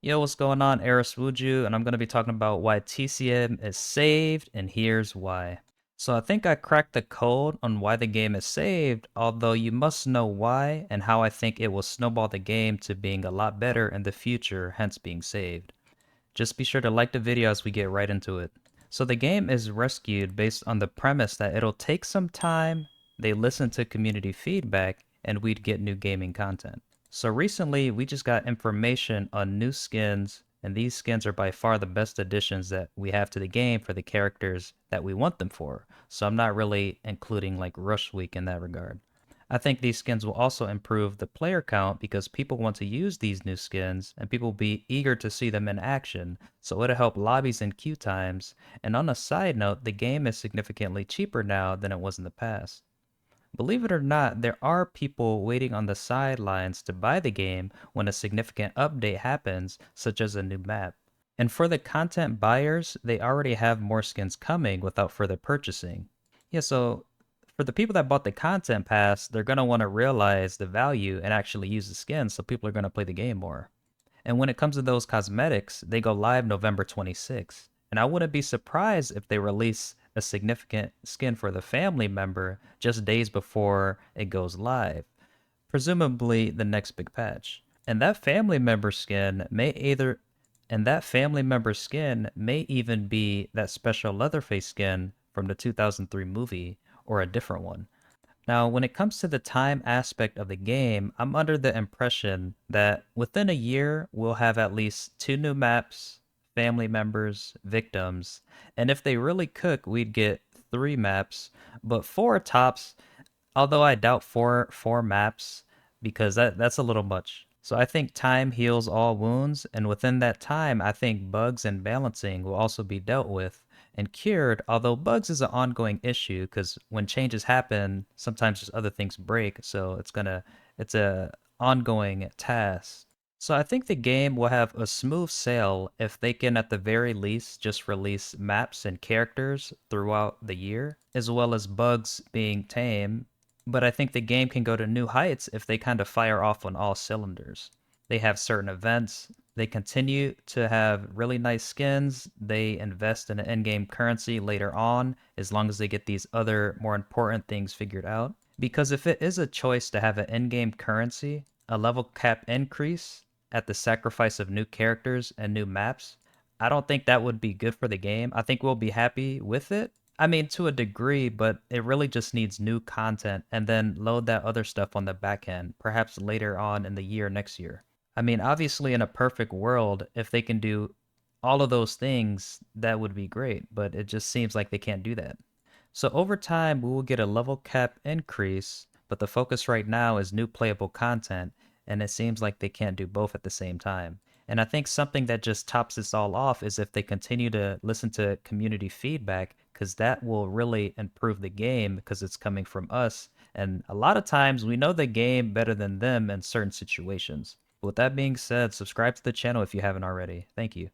Yo, what's going on? Eris Wuju, and I'm going to be talking about why TCM is saved, and here's why. So I think I cracked the code on why the game is saved, although you must know why and how I think it will snowball the game to being a lot better in the future, hence being saved. Just be sure to like the video as we get right into it. So the game is rescued based on the premise that it'll take some time, they listen to community feedback, and we'd get new gaming content. So recently, we just got information on new skins, and these skins are by far the best additions that we have to the game for the characters that we want them for. So I'm not really including like Rush Week in that regard. I think these skins will also improve the player count because people want to use these new skins and people will be eager to see them in action, so it'll help lobbies and queue times. And on a side note, the game is significantly cheaper now than it was in the past. Believe it or not, there are people waiting on the sidelines to buy the game when a significant update happens, such as a new map. And for the content buyers, they already have more skins coming without further purchasing. Yeah, so for the people that bought the content pass, they're going to want to realize the value and actually use the skins, so people are going to play the game more. And when it comes to those cosmetics, they go live November 26th. And I wouldn't be surprised if they release a significant skin for the family member just days before it goes live, presumably the next big patch. And that family member skin may either and that family member skin may even be that special Leatherface skin from the 2003 movie or a different one. Now, when it comes to the time aspect of the game, I'm under the impression that within a year, we'll have at least two new maps, family members, victims, and if they really cook, we'd get three maps, but four tops, although I doubt four maps because that's a little much. So I think time heals all wounds, and within that time, I think bugs and balancing will also be dealt with and cured, although bugs is an ongoing issue because when changes happen, sometimes just other things break, so it's a ongoing task. So I think the game will have a smooth sail if they can at the very least just release maps and characters throughout the year, as well as bugs being tame. But I think the game can go to new heights if they kind of fire off on all cylinders. They have certain events, they continue to have really nice skins. They invest in an in-game currency later on, as long as they get these other more important things figured out. Because if it is a choice to have an in-game currency, a level cap increase at the sacrifice of new characters and new maps, I don't think that would be good for the game. I think we'll be happy with it. I mean, to a degree, but it really just needs new content and then load that other stuff on the back end, perhaps later on in the year next year. I mean, obviously, in a perfect world, if they can do all of those things, that would be great, but it just seems like they can't do that. So over time, we will get a level cap increase, but the focus right now is new playable content, and it seems like they can't do both at the same time. And I think something that just tops this all off is if they continue to listen to community feedback, because that will really improve the game because it's coming from us. And a lot of times we know the game better than them in certain situations. With that being said, subscribe to the channel if you haven't already. Thank you.